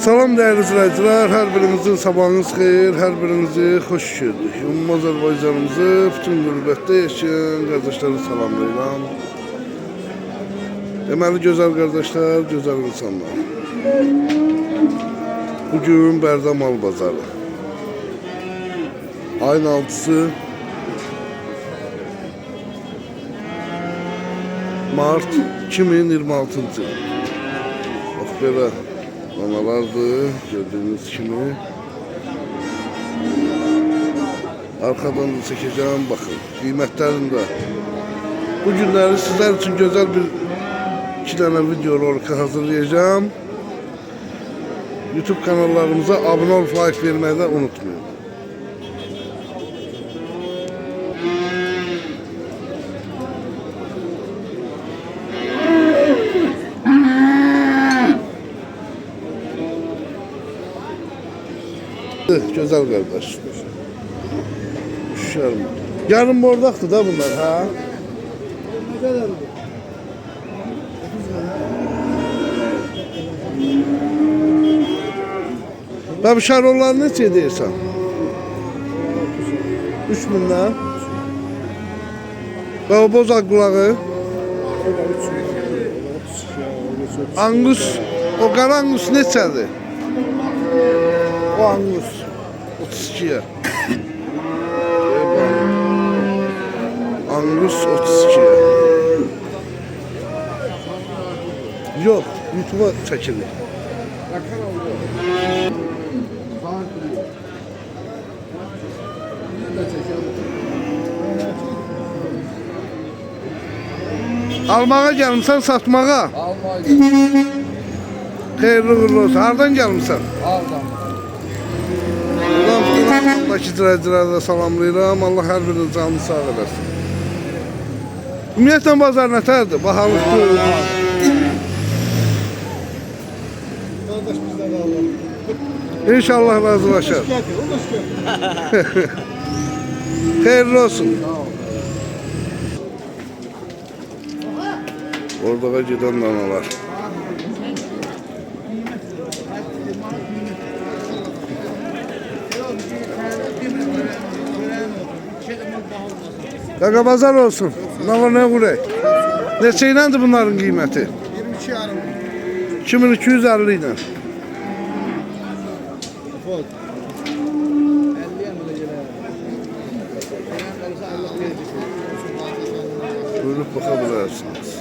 Salam değerli izleyiciler, her birinizin sabahınız xeyir, her birinizi hoş gördük. Ümumi Azerbaycanımızı bütün qürbətdə yaşayan kardeşleri salamlayıram. Deməli güzel kardeşler, güzel insanlar. Bugün Bərdə Mal Bazarı. Ayın 6'sı Mart 2026. Bak belə analardır, gördüğünüz kimi. Arkadan da çekeceğim, bakın kıymetlerinde. Bu günləri sizler için güzel bir iki tane video olarak hazırlayacağım. YouTube kanallarımıza abone olup like vermeyi de unutmayın. Güzel kardeş. Uşarım. Yarın bordaktı da bunlar ha. Ne kadar bu? Ben şarollar ne deyirsən? 3000'den. Ve o bozak kulağı. Angus, o qara Angus neçədir? O Angus 32'ye. Angus 32'ye. Yok, YouTube'a çekilir. Almağa gelmişsən, satmağa. Almağa gelmişsin. Xeyirli uğurlu olsun. Hardan gelmişsən? Aldan. Buradaki izləyicilərə salamlayıram. Allah hər birinin canını sağ eləsin. Ümumiyyətlə bazar nətərdir? Bahalıqdır. Kardeş bizden alalım. İnşallah razılaşar. Xeyirli olsun. Orada giden danalar. Kaka bazar olsun. Ne var ne kurek. Neçeylendir bunların kıymeti? 2250 ile. Buyurup bakabilirsiniz.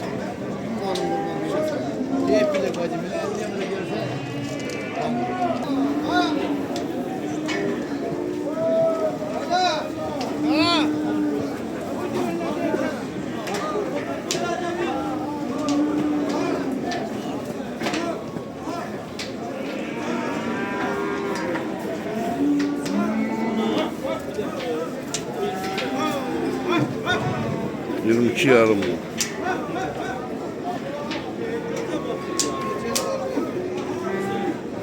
...22 yarım.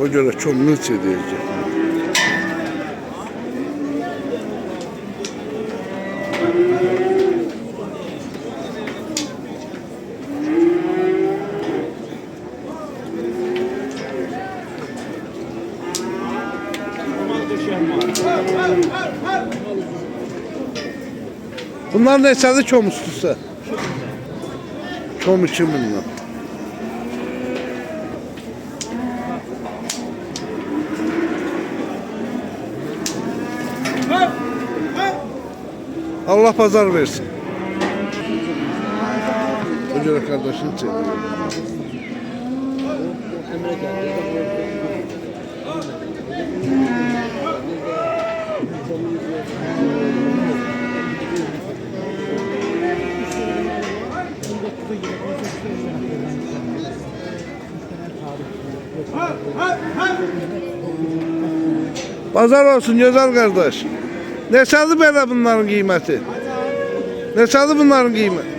O göre çok nıç edecek. Bunlar neçədir çom üstüsə? Çom 2000'den. Allah pazar versin. O göre kardeşini çek. Pazar olsun güzel kardeş. Neçədir belə bunların qiyməti? Neçədir bunların qiyməti?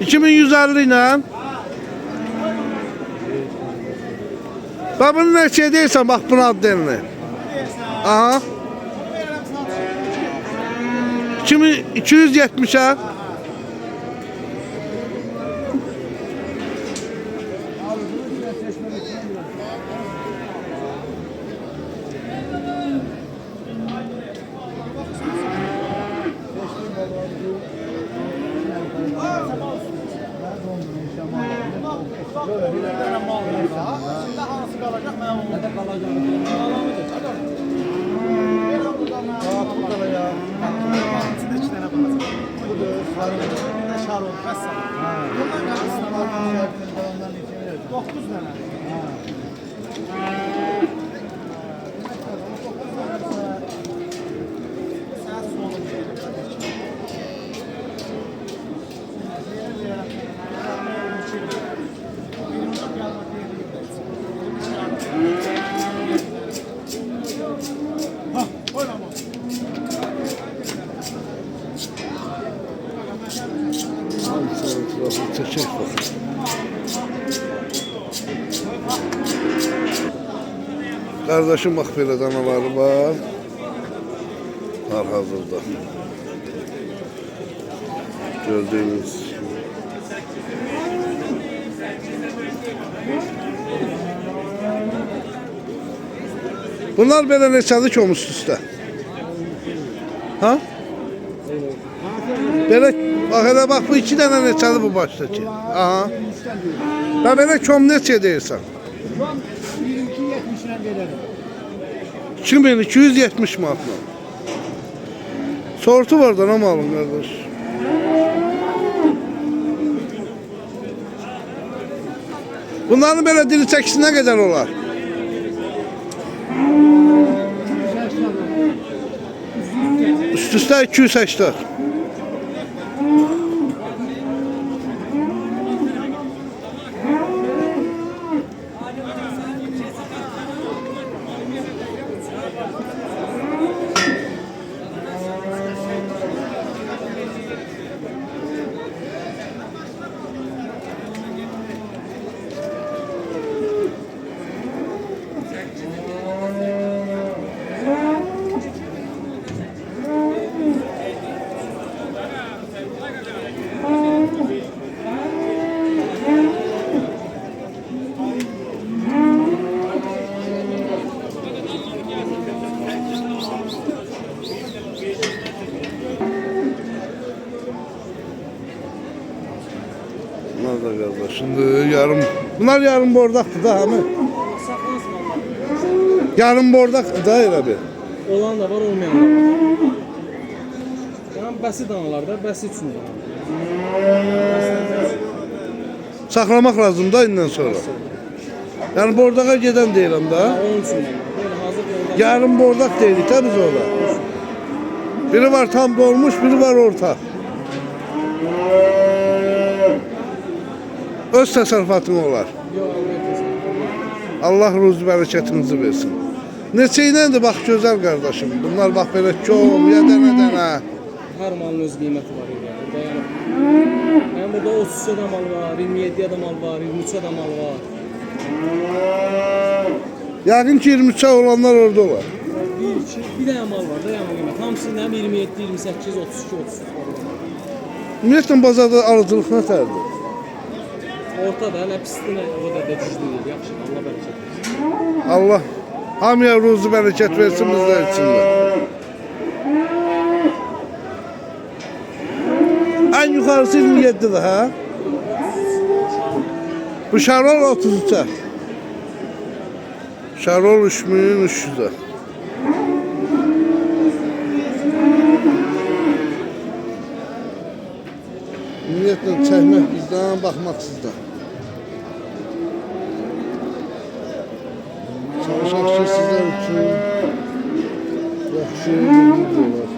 2150 ilə. Bax bunu neçəyə deyirsən, bax buna adlarını. Aha. 2270'ə. burada ya. İçinde 2 tane kalacak. Budur, sarı. Şarol, vəssalam. Bundan qarşısına var. 9 dənə. Sən sonu ha, oynama. Çek bak. Kardeşim bak böyle danaları var. Var hazırda. Gördüğünüz gibi. Bunlar böyle neçədir ki olmuş üstə? Ha? Böyle bak hele bak bu 2 tane neçədir bu baştaki? Aha. Ben böyle kom neçə deyirsən? 22-70'ine verelim. 2270 manatla. Sortu var da ne malum kardeş? Bunların böyle diri çəkisi ne kadar olar? Üst üste 280. Bunlar da kardeş. Şimdi bunlar yarım bordaktı da hemen. Yarım bordaktı da öyle bir. Olan da var, olmayan da var. Yani bəsi danalarda, bəsi üçün də. Saklamak lazım da indən sonra. Yani bordağa giden deyirəm da. Onun üçün də. Böyle hazır bordak. Yarım bordak deyirik de biz orada. Biri var tam dolmuş, biri var orta. Öz təsərrüfatın olar. Yox, Allah ruzi bərəkətinizi versin. Neçə iləndir bax gözəl qardaşım. Bunlar bax belə kom, ya dənə. hər malın öz qiyməti var. Yəni burada 33 də mal var, 27 də mal var, 23 də mal var. Yəqin ki 23 olanlar orada var. Bir dənə mal var da yəni qiymət. Hamısından 27, 28, 32, 33 var. Ümumiyyətlə bazarda alıcılıq nətərdir? Ortada nə pisdir, nə o da düzdür. Yaxşı, Allah bərəkət versin. Allah hamıya ruzi bərəkət versin bizlər üçün də. En yukarısı 27'de ha? Bu Şarol 33'e. Şarol 3300'e. Ümumiyyətlə çəkmək bizdən, baxmaq sizdən. Çalışaq ki sizlər üçün yaxşı videolar.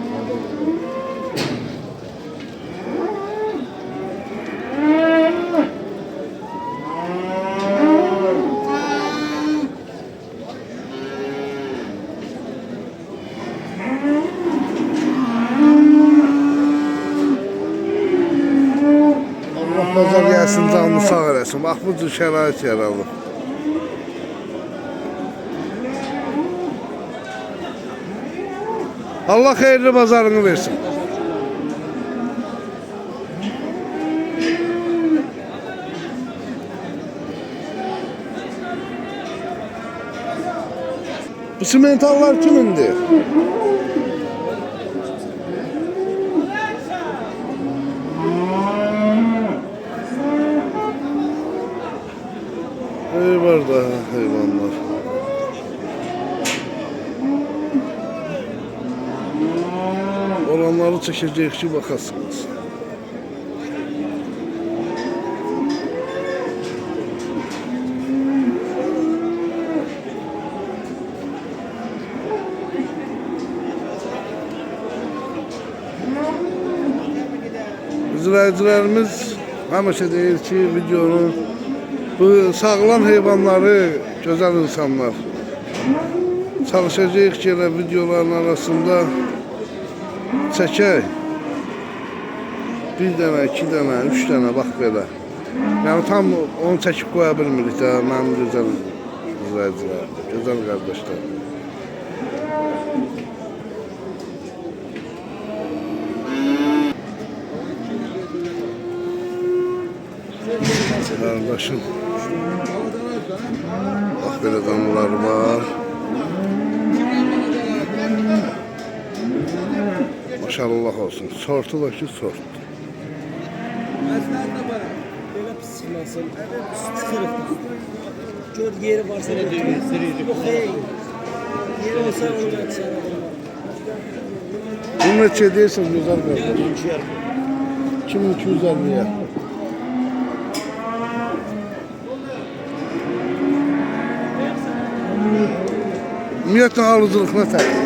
Bazar gəlsin, canını sağ eləsin. Bax, bu cür şərait yaralı. Allah xeyirli bazarını versin. Bu simentallar kimindir? Var daha hayvanlar. olanları çəkəcəyik ki, baxasınız. İzləyicilərimiz həmişə deyir ki, videonun bu sağlam heyvanları, gözəl insanlar çalışacağıq ki, elə videoların arasında çəkək. Bir dənə, iki dənə, üç dənə, bax belə. Yəni tam onu çəkib qoya bilmirik də, mənim gözəl izləyicilər, gözəl qardaşlar. Kardeşim. Bak böyle danalar var. Maşallah olsun. Sortu da ki sort. Belə pis çıxmasın. Çıxırıq. Gör yeri varsa elə deyir. Yox, yeri olsa onu açsana. Bunu neçə deyirsən gözəl qardaş? 2250'ye. Ümumiyyətlə alıcılıq nə zayıf.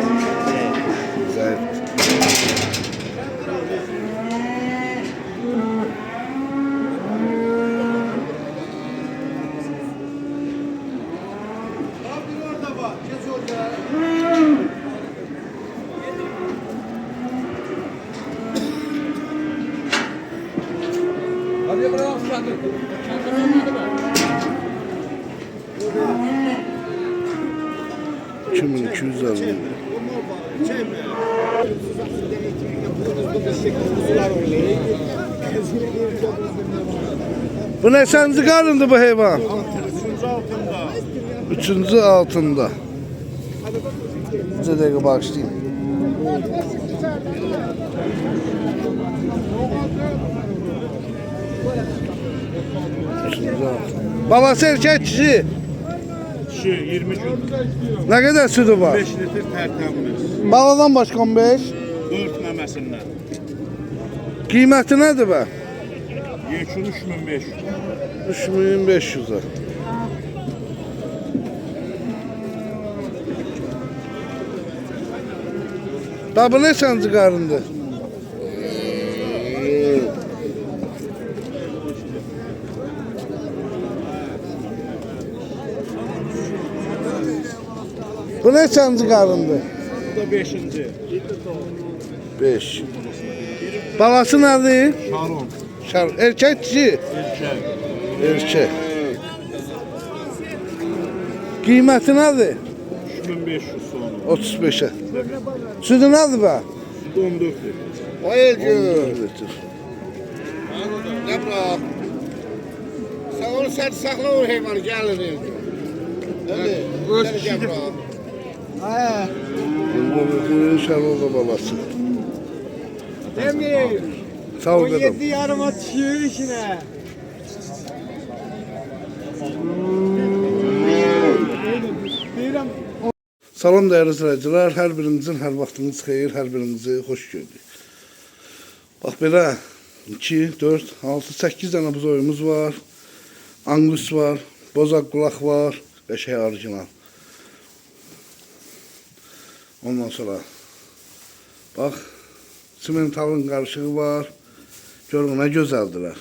Hadi bırak şahı. Kimin 250. Bu ne senzi karındı bu hayvan? Üçüncü altında. Bir dakika başlayayım. Üçüncü altında. Babası erkek kişi. 20 gün. Ne kadar sütü var? 5 litre tertemiz. Baladan başka 15. 4 memesinden. Kıymeti nedir be? Yekun 3500. 3500'e. Da bu ne sence karındı? Bu ne sence karındı? Bu da 5. 5. Babası nerede? Şaron. Erkek kişi. Erkek. Erkek. Kıymeti nedir? 3500 sonra. 35'e. Sütü nedir be? 14 litre. Hayırdır. Ne bırak? Sen onu sen sakla o hayvanı gelir. Öyle. Öyle gel bırak. Bu Şarolda babası. Demir. Sağ ol dedim. yarım atışıyor işine. Salam değerli izləyicilər, hər birinizin hər vaxtınız xeyir, hər birinizi xoş gördük. Bax belə 2, 4, 6, 8 dənə buzoyumuz var. Angus var, bozaq qulaq var və orijinal. Ondan sonra bax simentalın qarışığı var. Görün nə gözəldilər.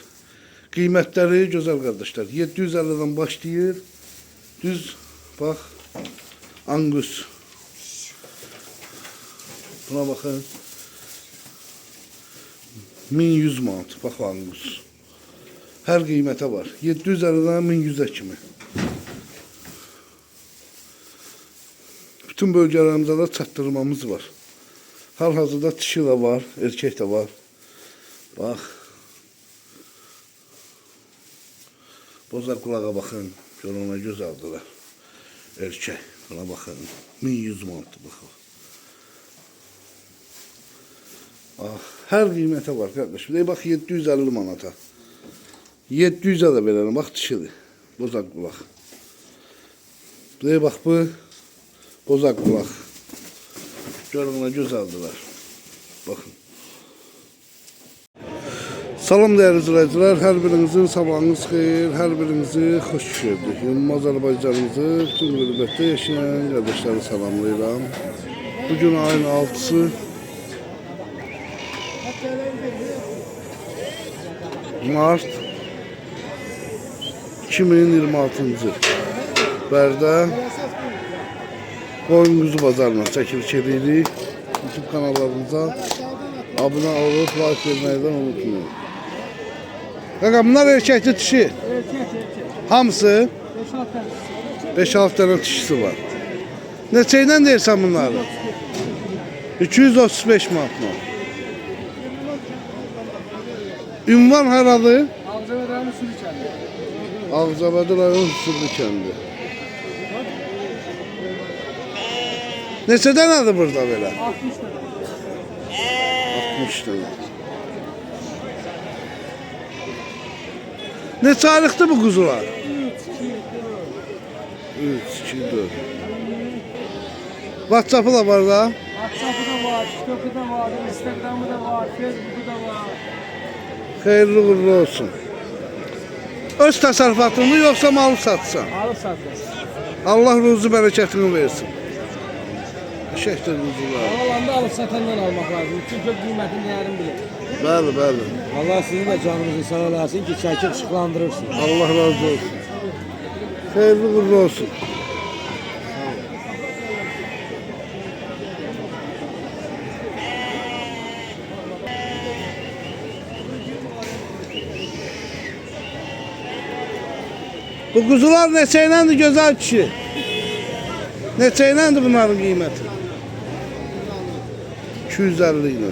Qiymətləri gözəl qardaşlar. 750'dan başlayır. Düz bax Angus. Buna bakın. 1100 manat. Bax Angus. Hər qiymətə var. 750'dan 1100'ə kimi. Bütün bölgələrimizdə də çatdırmamız var. Hal-hazırda dişi də var, erkek də var. Bax. Bozaq qulağa baxın. Görün nə gözəldilər. Erkek. Buna bakın. 1100 manatdır baxın. Ah, hər qiymətə var qardaş. Bir də bax 750 manata. 700'ə də verərəm. Bax dişidir. Bozaq qulaq. Bir də bax bu bozaq qulaq. Görün nə gözəldilər. Baxın. Salam değerli izleyiciler, her birinizin sabahınız xeyir, her birinizi hoş gördük. Yılmaz Azərbaycanımızı bütün qürbətdə yaşayan kardeşleri salamlayıram. Bugün ayın 6'sı. Mart 2026-cı Bərdə Qoyun Quzu Bazarına çəkiliş edirik. YouTube kanallarımıza abone olup like verməkdən unutmayın. Qaqa bunlar erkəkli dişi. Hamısı 5-6 tane dişisi var. Neçə ilə deyirsən bunları? 235 manatla. Ünvan haradı? Ağcabədi rayon Sürlü kəndi. Neçə dənədir burada belə? 60 dənə. Neçə aylıqdır bu quzular? 3, 2, 4. WhatsApp'ı da var da. WhatsApp'ı da var, TikTok'u da var, Instagram'ı da var, Facebook'u da var. Xeyirli uğurlu olsun. Öz təsərrüfatını yoxsa malı satsan? Alıp satıyoruz. Allah ruzu bərəkətini versin. Şəhətdir quzular. Alanda alıp satandan almak lazım. Çünkü kıymetini değerini bilir. Bəli, bəli. Allah sizin de canınızı sağ olasın ki çekip ışıklandırırsın. Allah razı olsun. Xeyirli uğurlu olsun. Bu kuzular neçə iləndir gözəl kişi? Neçə iləndir bunların qiyməti? 250 ilə.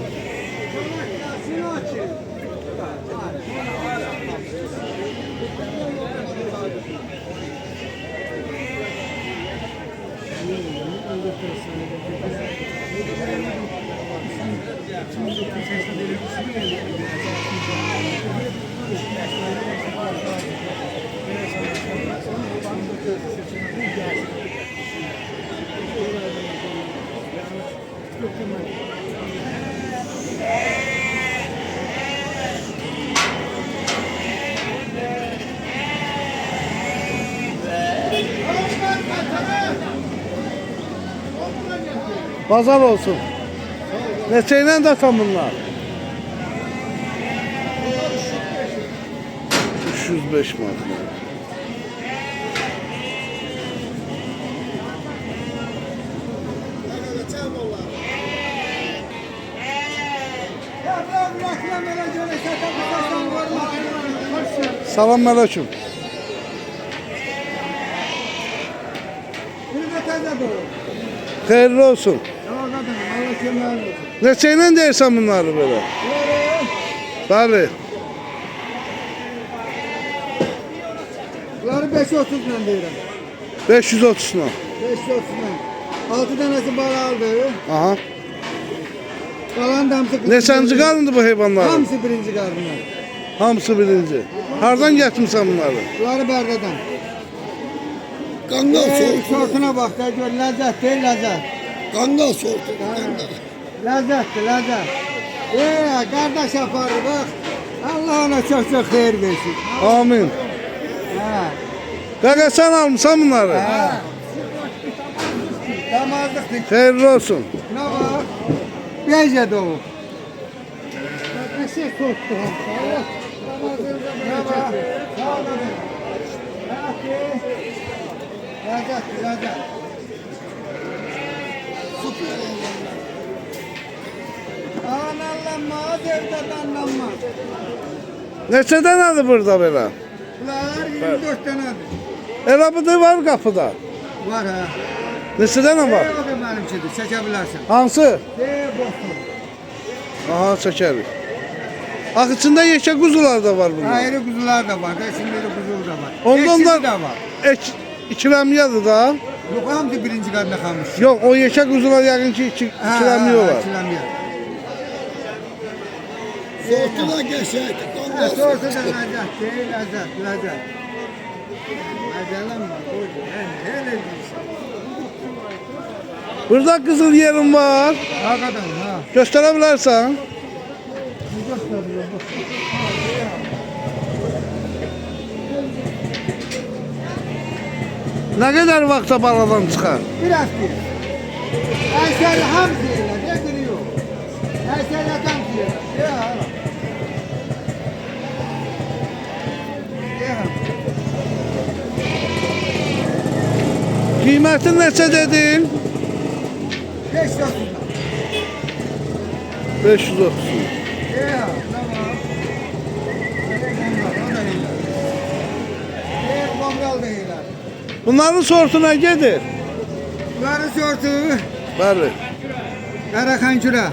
Pazar olsun. Neçə ilə də tam bunlar? 305 manat. Salam aleyküm. Xeyirli olsun. Neçə ilə deyirsən bunları belə? Bəli. Bunları 530 ilə deyirəm. 530 ilə. 530 ilə. 6 dənəsi bala aldı. Aha. Qalan da hamısı... Neçənci qarındır bu heyvanların? Hamısı birinci qarınlar. Hamısı birinci. Hardan gətirmisən bunları? Bunları Bərdədən. Qanqal sortu. Sortuna bax da gör, ləzzət deyil, ləzzət. Qanqal sortu. Qanqal. Ləzzətdir, ləzzət. Qardaş aparır, bax. Allah ona çox-çox xeyir versin. Amin. Hə. Qaqa sən almısan bunları? Hə. Damazlıqdır. Xeyirli olsun. Nə var? Beycə doğub. Nəsə sortdur hamısı. Nə var? Sağ olun. Ləzzətdir, ləzzət. Analanma, az evdə danlanma. Neçə dənədir burada belə? Bunlar 24 dənədir. Elə bu da var qapıda. Var ha. Neçə dənə var? O da mənimkidir, çəkə bilərsən. Hansı? Boşdur. Aha çəkərik. Ax içində yekə quzular da var bunlar. Ayrı kuzular da var, şimdi kuzu da var. Ondan Eksisi da da var. ikiləmiyadır da. Yok, hamısı birinci kadına kalmış. Yox, o yekə quzular yəqin ki ikiləmiyorlar. İkiləmiyor. Sortular geçecek. Qanqal sortu. Sortu da ləzzət deyil, ləzzət, ləzzət. Ləzzələm var, oydu. Hele değilsin. Burada qızıl yerim var. Hakikaten ha. Göstərə bilərsən? Bu gösteriyor, bu. Ne kadar vaxta baladan çıxar? Bir hafta. Eser hamziyle ne duruyor? Eser hamziyle. Ya. Ya. Qiyməti neçə dedin? 530. 530. Ya. Tamam. Kongal da iyiler. Bunların sortuna gedir. Bunların sortu Bəli. Karakancura.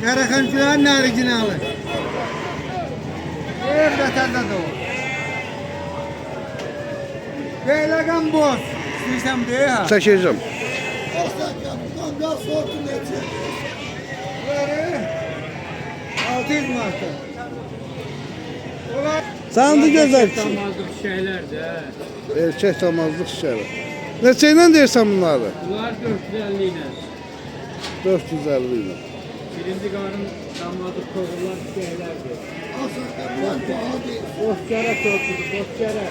Karakancura'nın orijinali. Bir vatanda da o. Beylagan boz. İstiysem diye ha. Çəkəcəm. Kongal sortu ne? Bunları 600 marka. Ulan Sandı gözəl. Damazlık şeyler de. Erkək tamazlıq şişəri. Neçə ilə deyirsən bunları? Bunlar 450 ile. 450 ilə. Birinci karın damazlık kovulan şeyler de. Bozkara tortudu, bozkara.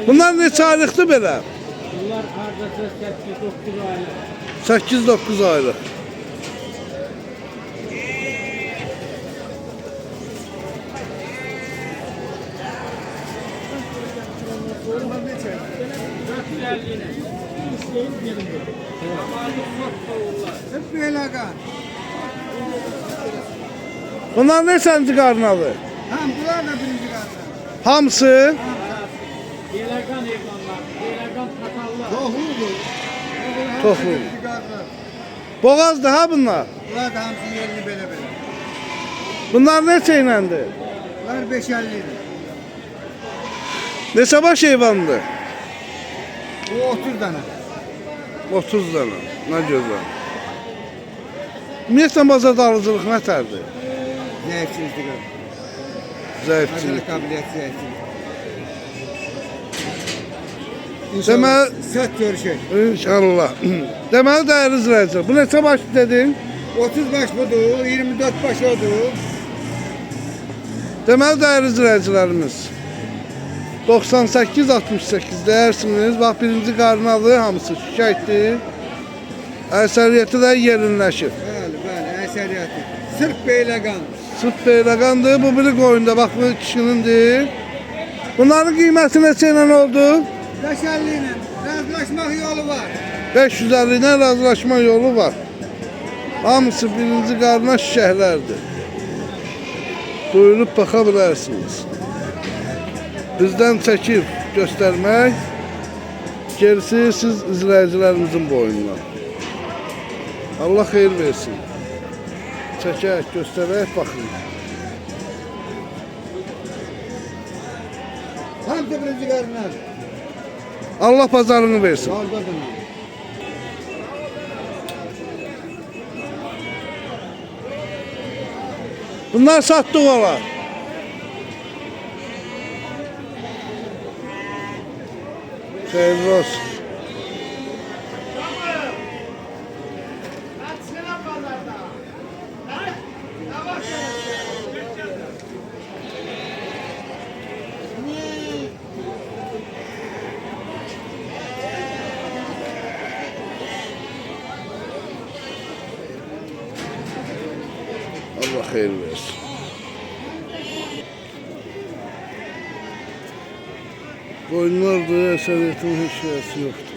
Bunlar neçə aylıqdır belə? Bunlar hardasa 8-9 aylık. 8-9 aylıq. hep beylagan. Bunlar neçənci qarnalı? Hem bunlar da birinci kartlar. Hamısı Yelagan hayvanlar, yelagan takallar. toxlu. Birinci kartlar. Boğazdır ha bunlar. Bunlar da hamsi yerini böyle böyle. Bunlar neçə iləndir? Bunlar 550 lira. Neçə baş heyvandır? Bu 30 tane. 30 dənə. Nə gözəl. Ümumiyyətlə bazarda alıcılıq nətərdir? Zevksizlik o. Zəifçilik. Hazırlık kabiliyeti zevksizlik. Deməli, Söt görüşür. inşallah. Deməli dəyərli izləyicilər, bu neçə baş dedin? 30 baş budur, 24 baş odur. Deməli dəyərli izləyicilərimiz 98-68 deyirsiniz. Bax birinci qarnalı hamısı şikayətdir. Əksəriyyəti də yerinləşir. Bəli, bəli, əsəriyyəti. Sırf beyləgan. Sırf beyləqandır. Bu biri qoyunda bax bu kişinindir. Bunların qiyməti neçə ilə oldu? 550 ilə razılaşmaq yolu var. 550 ilə razılaşma yolu var. Hamısı birinci qarna şişəklərdir. Buyurub baxa bilərsiniz. Bizdən çəkib göstərmək, gerisi siz izləyicilərimizin boyundan. Allah xeyir versin. Çəkək, göstərək, baxın. Hamısı birinci qarnar. Allah pazarını versin. Oradadır. Bunlar satdıq olar. Xeyirli olsun. Allah xeyir versin. Qoyunlardır, əsəriyyətin heç şeysi yoxdur.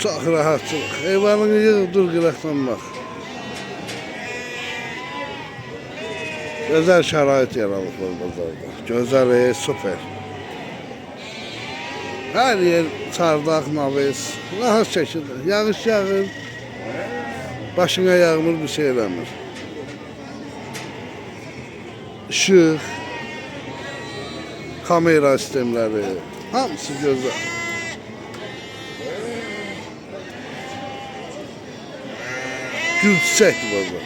Çox rahatçılıq. Heyvanını yığ, dur qıraqdan bax. Gözəl şərait yaralıblar bazarda. Gözəl, süper. Hər yer çardaq, naves, rahat şəkildə. Yağış yağır, başına yağmır, bir şey eləmir. Işıq, kamera sistemləri, hamısı gözəl. Gül çiçəkdir bazar.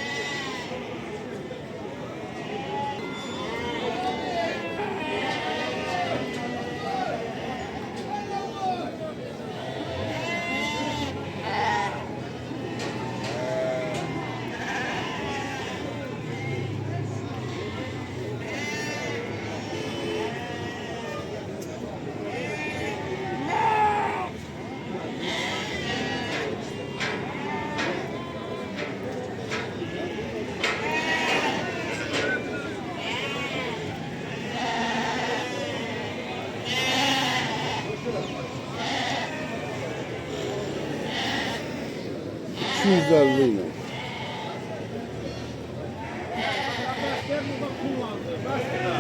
250 ile.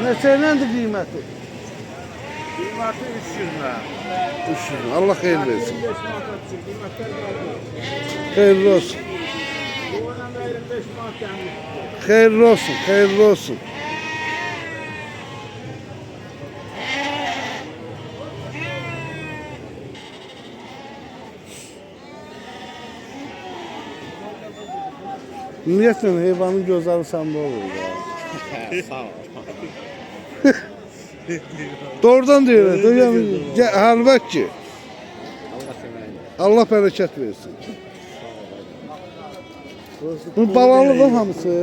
Neçəyləndi qiyməti? Qiyməti 300 lira. 300 lira. Allah xeyir versin. Xeyirli olsun. Xeyirli olsun, xeyirli olsun. Ümumiyyətlə heyvanın gözləri səndə olur ya. Sağ ol. Doğrudan deyirəm. Həlbət ki. Allah bərəkət versin. Bu balalıdır hamısı.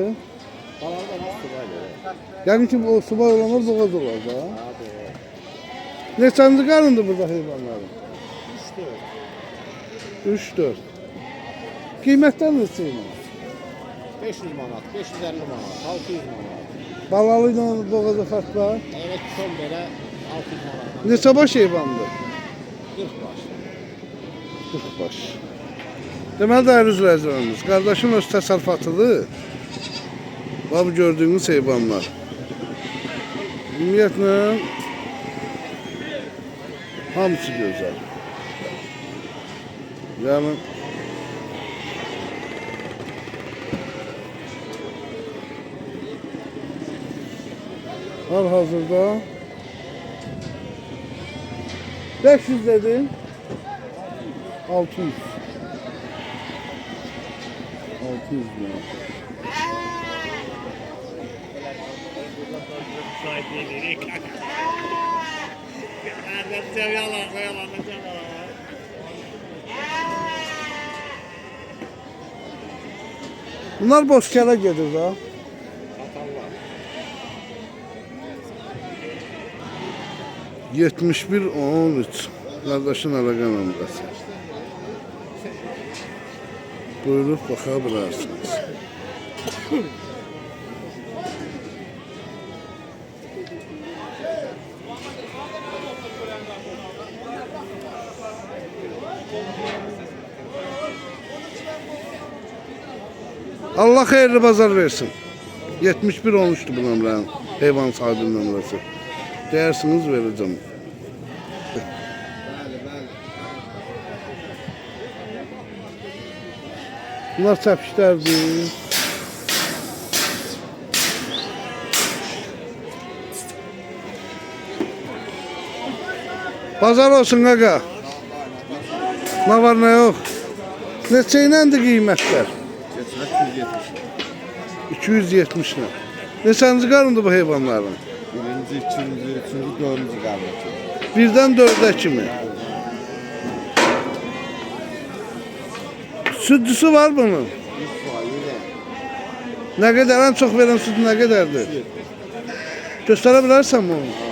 Yəni ki, o subay olanlar boğaz olar da. Neçənci qarındır burada heyvanların? 3-4. Qiymətlər neçə ilə? 500 manat, 550 manat, 600 manat. Balalı ilə boğaza fərq var. Evet, son belə 600 manat. Neçə baş heyvandır? 40 baş. 40 baş. Deməli dəyərli izləyicilərimiz, qardaşın öz təsərrüfatıdır. Bu gördüyünüz heyvanlar. Ümumiyyətlə hamısı gözəl. Yəni hal-hazırda 500 dedin, 600. 600 lira. Bunlar boş kere gelir da. Yetmiş bir 13. Kardeşin əlaqə nömrəsi. Buyurub baxa bilərsiniz. Allah xeyirli bazar versin. 71 13'tü bu nömrənin, heyvan sahibinin nömrəsi. Deyirsiniz verəcəm. Bunlar çəpişlərdir. Bazar olsun qaqa. Ne var ne yok. Neçə iləndir qiymətlər? 270 lira. Neçənci qarındır bu heyvanların? Birinci, ikinci, üçüncü, dördüncü qardaşı. Birdən 4'ə kimi. Südüsü var bunun. Ne kadar en çok veren süt ne kadardır? Gösterebilirsen mi onu?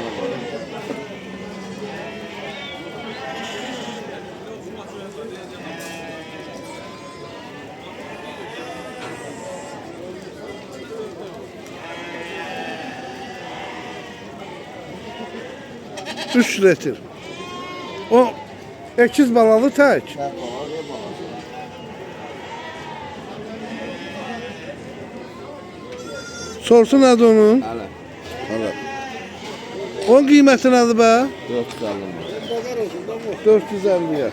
Üç litre. O ekiz balalı tek. Sorsun adı onun. Hala. Hala. Onun kıymeti nedir be? 450'ye.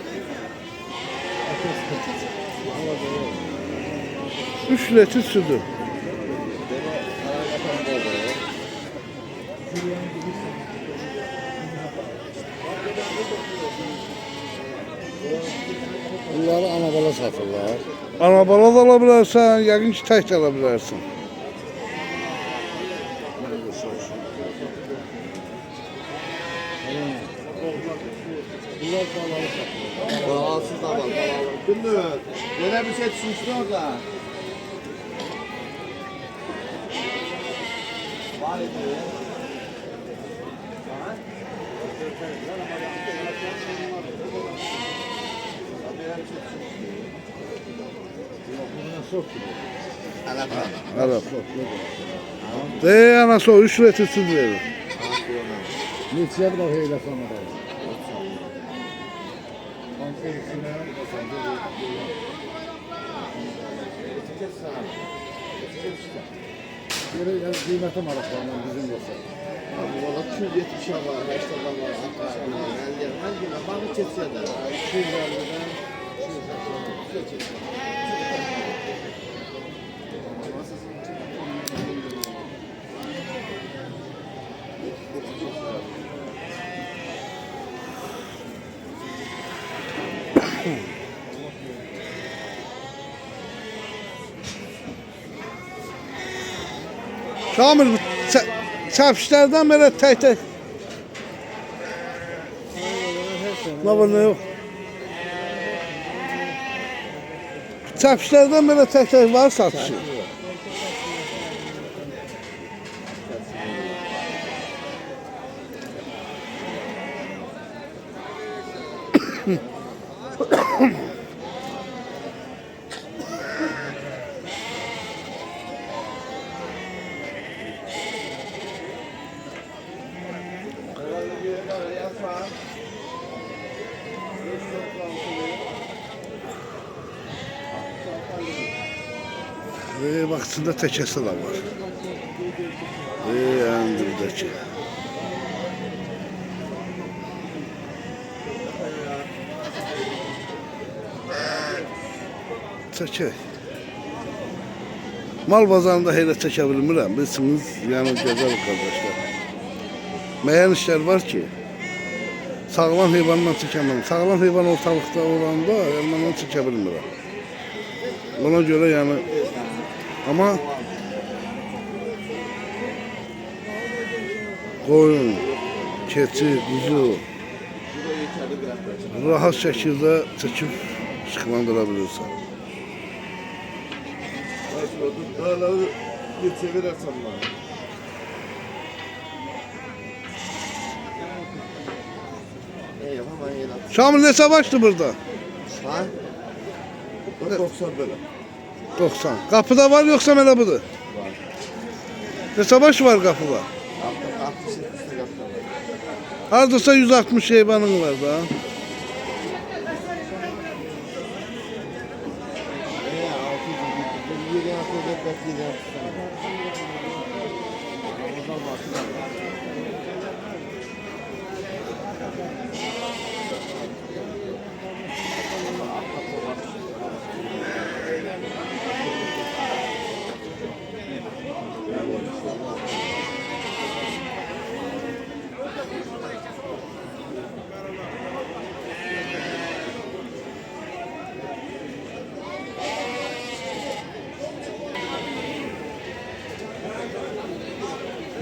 3 litre sütü. Bunları ana bala satırlar. Ana bala da alabilirsen, yakın ki tek de alabilirsin. Balalsız da var, balalı. Gündüz, yine bir şey düşmüştü orada. Var idi. Arap. De anası o 3 litre süt verir. Neçədir bax elə sana da. Göre yani kıymete maraqlanan bizim olsa. Abi valla 270 var, 80 var, 60 var. Her gün bağı kesiyor da. 250'den 280. Şamil bu çapışlardan böyle tek tek. Ne var ne yok. Çapışlardan böyle tek tek var satışı. Ve baktığında tekesi de var. Ve Andır'daki. Teke. Mal bazarında hele çeke bilmirəm. Bilsiniz, yani gözəl qardaşlar. Müəyyən işler var ki, sağlam heyvandan çəkəməm. Sağlam heyvan ortalıqda olanda ondan çəkə bilmirəm. Ona göre yani ama koyun, keçi, kuzu rahat şekilde çekip şıklandırabilirsin. Dağları geçebilirsin bana. Şamil ne savaştı burada? Ha? 90 böyle. 90. Kapıda var yoksa böyle budur? Var. Ne savaş var kapıda? 60 70 yaptım. Hardasa 160 heyvanın var da.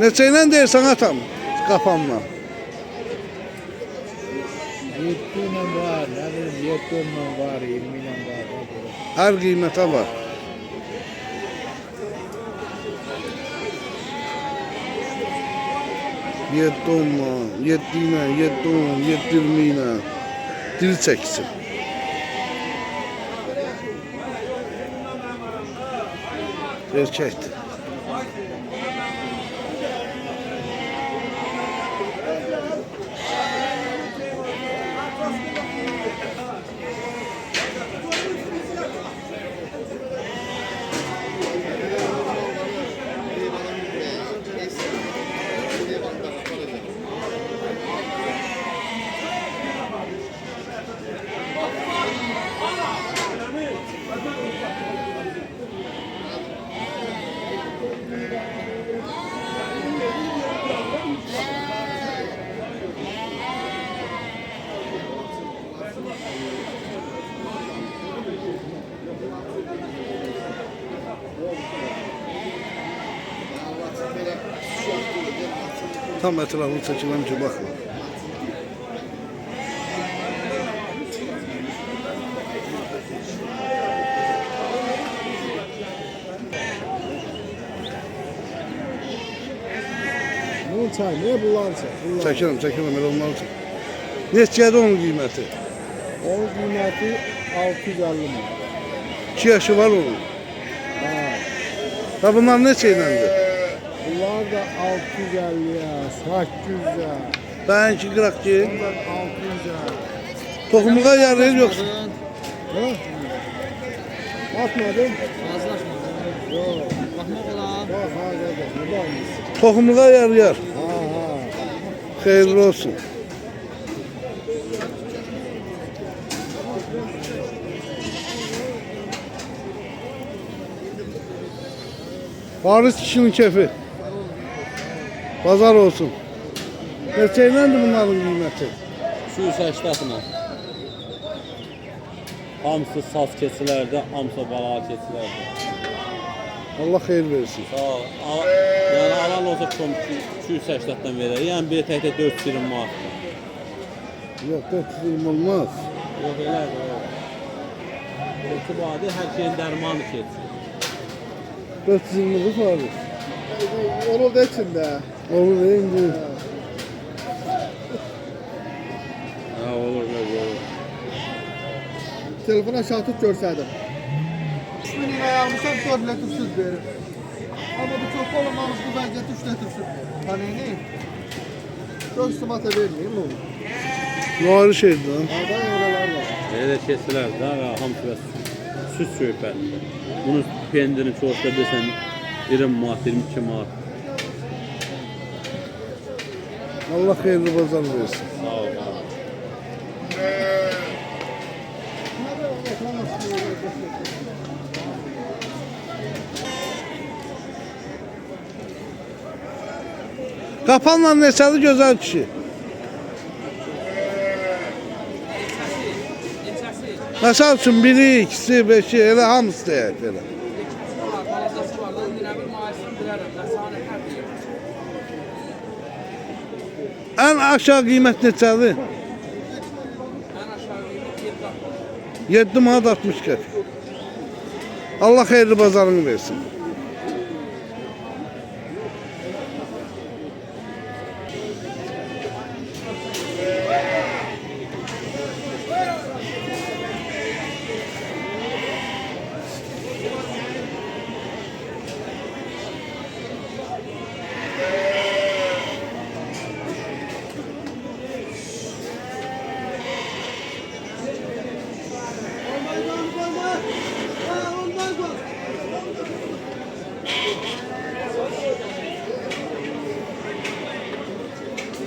Neçeyle dersen atam kafamla. 7 ile var, ne bileyim 7 ile var, 20 ile var. Her kıymete var. Yediyle, 720'ile dil çeksin. Erkekti. Tam etrafını çekilen ki bakma. Ne çay, ne bunlar çay? Çekelim, öyle olmalı. Neçədir onun qiyməti? Onun kıymeti 650 lira. 2 yaşı var onun. Ha. Da bunlar neçə iləndir? Bunlar da 650 ya, 800 ya. Benki qıraq ki, Bunlar 600 ya. toxumluğa yarayır yoxsa? Ha? Atmadın? Azlaşma. Yok. Bakmaq olar. Bax, ha, qardaş, nə baxmısın? Toxumluğa yar. Ha, ha. Xeyirli olsun. Paris kişinin kefi. Pazar olsun. Neçəyləndi bunların qiyməti? 280 mı? Hamısı saz keçilərdə, hamısı balağa keçilərdə. Allah xeyir versin. Sağ ol. Yəni alan olsa 280-dən verər. Yəni bir təkdə 420 manat. Yox, 420 olmaz. Yox elədir o. Keçi badı hər şeyin dərmanı keçir. 420 Paris. Olur da içində. Olur indi. Ha olur olur. Telefon aşağı tut görsədim. 3000 liraya almışam 4 litr süt verir. Ama bu çok olmamış bu bence 3 litr süt verir. Hani ne? Çok smata vermeyeyim oğlum. Ne ayrı şeydi lan? Oradan oralar var. Elə keçilərdə və hamısı və süt söhbət. Bunun pendirini çoxda desən 20 manat, 22 manat. Allah xeyirli bazar versin. Sağ ol. Qapanla neçəli gözəl kişi? Məsəl üçün biri, ikisi, beşi, elə hamısı deyək belə. Ən aşağı qiymət neçədir? 7 manat 60 qəpik. Allah xeyirli bazarını versin.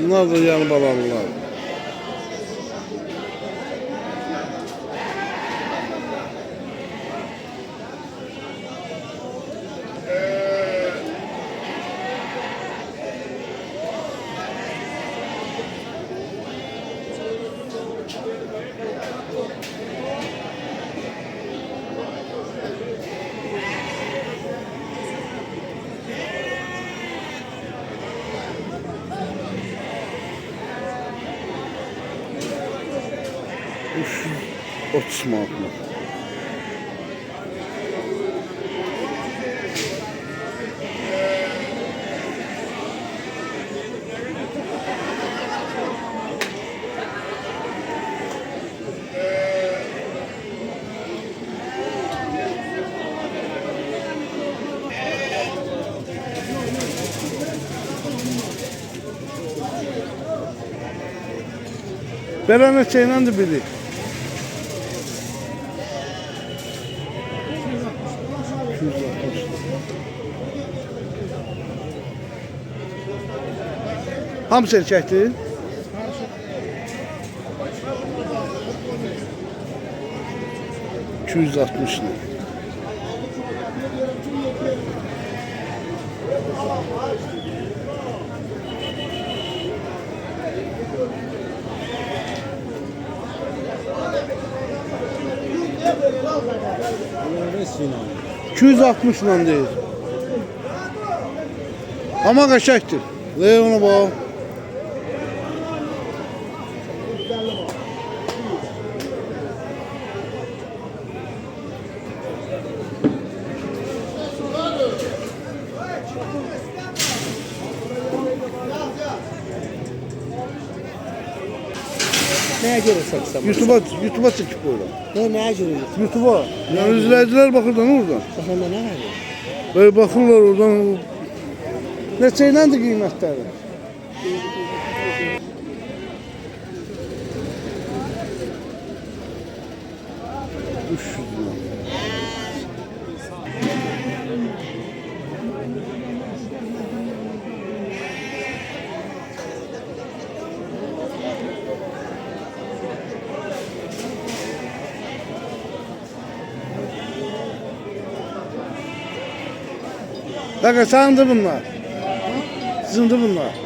Bunlar da yanı balalılar. Uf, 30 manat mı? Belə neçəyləndi biri? Hamısı erkəkdir? $260 lira. Bunlar Sinan. 260 lira deyir. Ama qəşəkdir. Ver ona bax. Neye göre satsam? YouTube'a çekip böyle. Ne neye göre? YouTube'a. Yani izleyiciler bakırdan oradan. Bakanda ne var? Böyle bakırlar oradan. Neçəyləndi qiymətləri? $300 lira. Kanka sen de bunlar. Sizin de bunlar.